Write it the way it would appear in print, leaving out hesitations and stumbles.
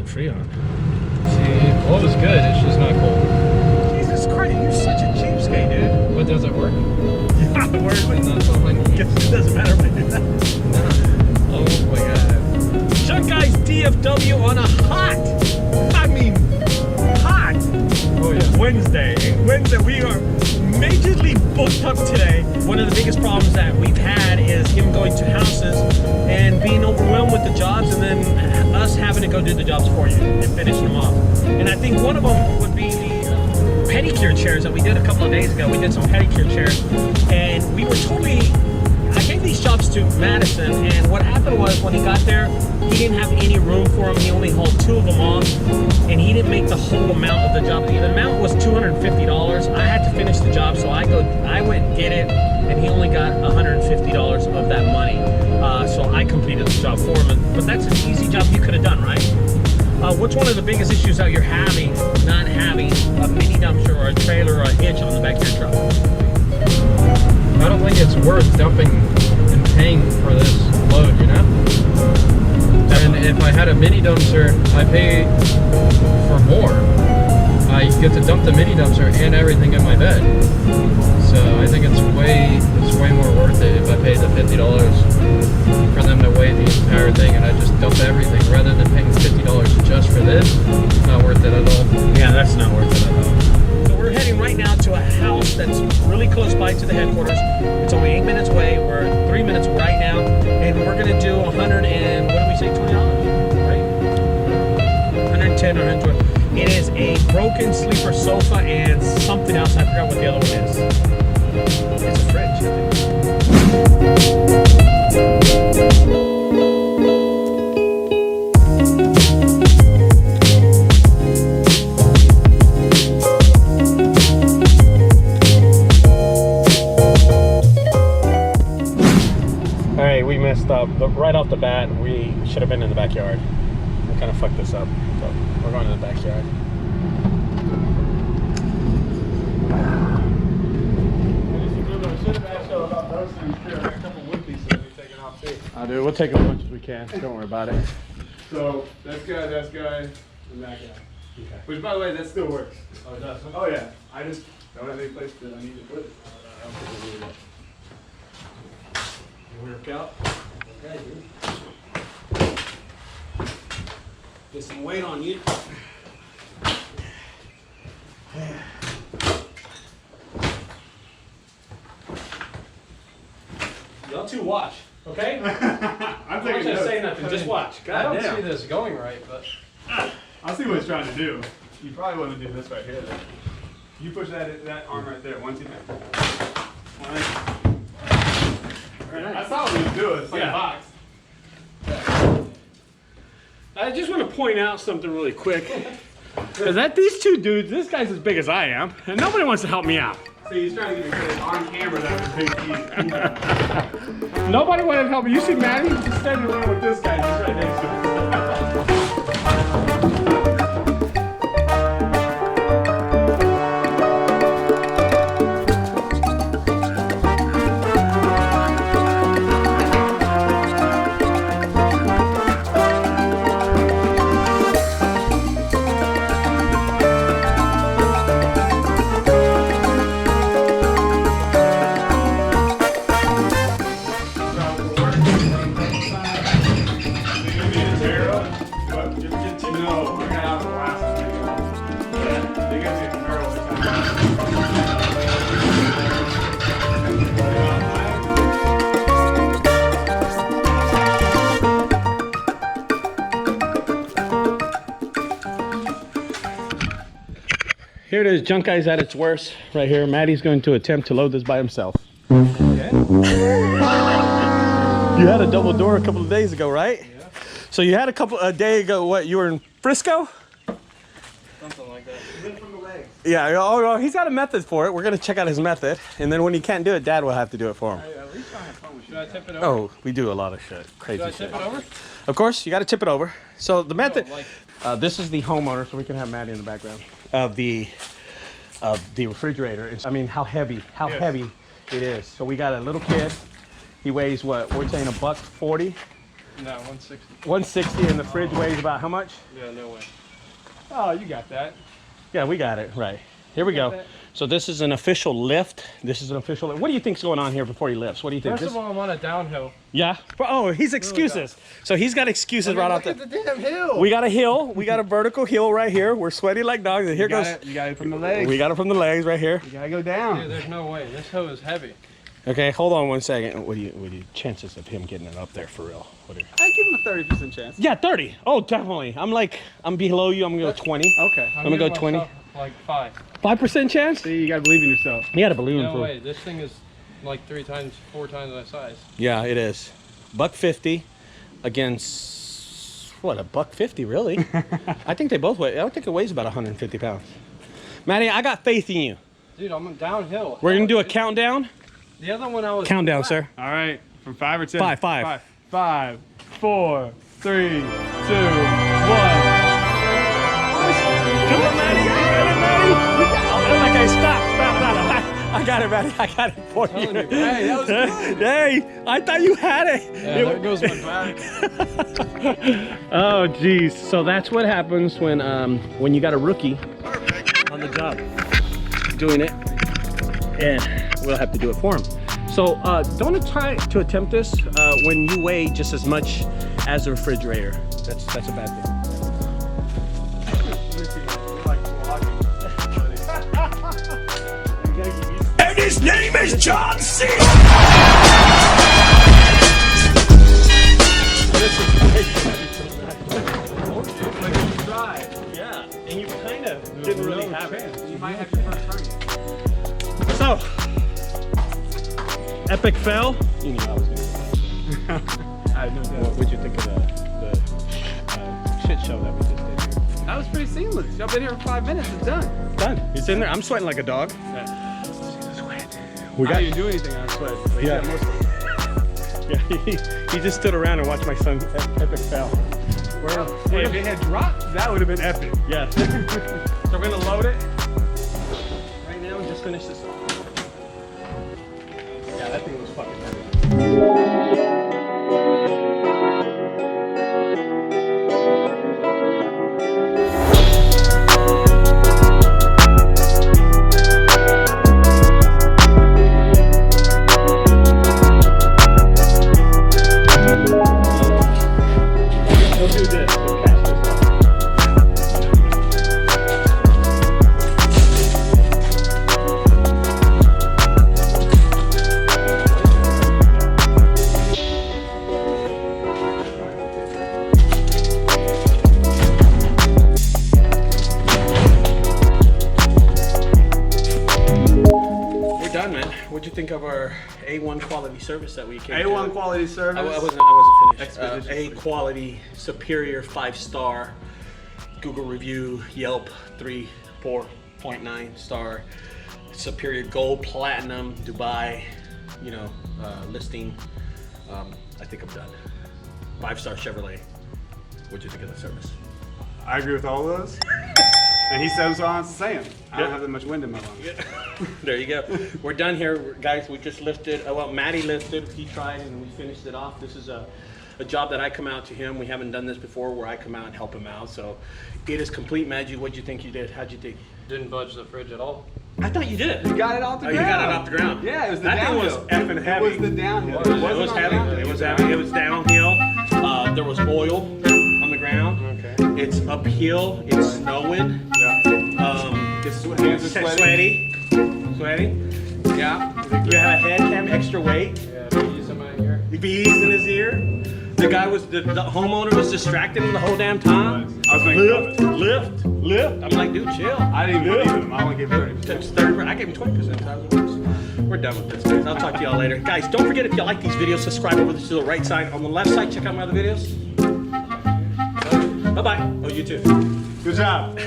the Freon. See, oil is good, it's just not cold. Jesus Christ, you're such a cheapskate, dude. But does it work? Yeah, it works, but That's all I need. it doesn't matter if I do that. Nah. Oh my god. Junk Guys DFW on a hot, Oh yeah. Wednesday. We are majorly booked up today. One of the biggest problems that we've had is him going to houses and being overwhelmed with the jobs, and then us having to go do the jobs for you and finish them off. And I think one of them would be the pedicure chairs that we did a couple of days ago. We did some pedicure chairs, and we were totally... I gave these jobs to Madison, and what happened was when he got there, he didn't have any room for them. He only hauled 2 of them off, and he didn't make the whole amount of the job. The amount was $250. I had to finish the job, so I went and did it, and he only got $150 of that money. So I completed the job for him, but that's an easy job you could have done, right? What's one of the biggest issues that you're having, not having a mini dumpster or a trailer or a hitch on the back of your truck? I don't think it's worth dumping and paying for this load, you know? And if I had a mini dumpster, I pay for more. I get to dump the mini dumpster and everything in my bed. So I think it's way more worth it if I paid the $50 for them to weigh the entire thing and I just dump everything rather than paying $50 just for this. Not worth it at all. Yeah, that's not worth it at all. So we're heading right now to a house that's really close by to the headquarters. It's only 8 minutes away. We're 3 minutes right now, and we're gonna do 100 and what did we say, $20, right? 110 or 120. It is a broken sleeper sofa and something else. I forgot what the other one is. It's a fridge, I think. We messed up right off the bat. We should have been in the backyard. We kind of fucked this up, so we're going to the backyard. Dude, we'll take as much as we can. Don't worry about it. So this guy, and that guy. Okay. Which, by the way, that still works. Oh, it does? Oh yeah. I just don't have any place that I need to put it. Work out. Okay, dude. Get some weight on you. Y'all two watch, okay? I'm not gonna say nothing. Just watch. I don't Goddamn. see this going right, but I'll see what he's trying to do. You probably want to do this right here. Though. You push that arm right there. 1, 2, 3. I saw what he was doing. It's like a box. I just want to point out something really quick. Is that these two dudes, this guy's as big as I am, and nobody wants to help me out. See, he's trying to get me credit on camera that was big teeth. Nobody wanted to help me. You see Maddie? He's just standing around with this guy just right next to him. Here it is, Junk Guys at its worst, right here. Maddie's going to attempt to load this by himself. Okay. You had a double door a couple of days ago, right? Yeah. So you had a day ago, what, you were in Frisco? something like that. Even from the legs. Yeah, oh, he's got a method for it. We're gonna check out his method, and then when he can't do it, Dad will have to do it for him. At least I have fun with you. Should I tip it over? Oh, we do a lot of shit, crazy shit. Should I tip it over? Of course, you got to tip it over. So the method, this is the homeowner, so we can have Maddie in the background of the refrigerator. I mean, how heavy it is. So we got a little kid. He weighs what? We're saying $140. No, 160. 160, and the fridge weighs about how much? Yeah, no way. Oh, you got that. Yeah, we got it. Right. Here we go. So this is an official lift. This is an official lift. What do you think's going on here before he lifts? What do you think? First of all, I'm on a downhill. Yeah. Oh, he's excuses. So he's got excuses right off Look at the damn hill. We got a hill. We got a vertical hill right here. We're sweaty like dogs. And here goes. You got it from the legs. We got it from the legs right here. You gotta go down. Dude, there's no way. This hoe is heavy. Okay, hold on 1 second. What do you chances of him getting it up there for real? I give him a 30% chance. Yeah, 30. Oh, definitely. I'm below you. I'm gonna go 20. Okay. I'm gonna go 20. Like 5. 5% chance? See, you gotta believe in yourself. You gotta believe in No way. This thing is like 4 times my size. Yeah, it is. $150 against what? $150 really? I think they both weigh. I think it weighs about 150 pounds. Maddie, I got faith in you. Dude, I'm downhill. We're gonna do a countdown. The other one I was. Countdown, sir. All right, from 5 or 10. 5. 5, 4, 3, 2, 1. Come on, Maddie. You got it, Maddie. Okay, stop. I got it, Maddie. I got it for you. telling you, hey, that was good. Hey, I thought you had it. Yeah, there goes my back. Oh, geez. So that's what happens when you got a rookie on the job doing it, and we'll have to do it for him. So don't try to attempt this when you weigh just as much as the refrigerator. That's a bad thing. And his name is John C. Yeah, and you kind of didn't really have it. You might have your first target. So, epic fail. You knew I was going to do that. I know that. What'd you think of the shit show that we just did here? That was pretty seamless. Y'all been here for 5 minutes. It's done. Done. It's in there. I'm sweating like a dog. We I got. didn't do anything. I sweat. But Yeah. got most of it. Yeah, he just stood around and watched my son epic fail. Well, hey, if it had dropped, that would have been epic. Yeah. So we're gonna load it right now and just finish this off. Yeah, that thing was fucking heavy. We'll do this. We'll catch this one. We're done, man. What'd you think of our A1 quality service that we came to? A1 quality service. I wasn't finished. Expeditiously. A quality, superior, 5-star, Google review, Yelp 4.9 star, superior gold, platinum, Dubai, listing. I think I'm done. 5-star Chevrolet. What'd you think of the service? I agree with all of those. And he said so I'm saying. I don't have that much wind in my lungs. There you go. We're done here, guys. We just lifted. Well, Maddie lifted. He tried, and we finished it off. This is a job that I come out to him. We haven't done this before, where I come out and help him out. So it is complete magic. What'd you think you did? How'd you think? Didn't budge the fridge at all. I thought you did. You got it off the Oh, ground. you got it off the ground. Yeah, it was the that downhill. thing was effing heavy. It was the downhill. It was heavy. It was heavy. It was downhill. There was oil on the ground. Okay. It's uphill. It's snowing. His hands are sweaty. Sweaty. Yeah. Yeah. You had a head cam, extra weight. Yeah, bees in my ear. Bees in his ear. The guy was the homeowner was distracting him the whole damn time. I was making Lift. I'm like, dude, chill. I didn't even believe him. I only gave 30%. I gave him 20%. We're done with this, guys. I'll talk to y'all later. Guys, don't forget if you like these videos, subscribe over to the right side. On the left side, check out my other videos. Bye-bye. Oh, you too. Good job.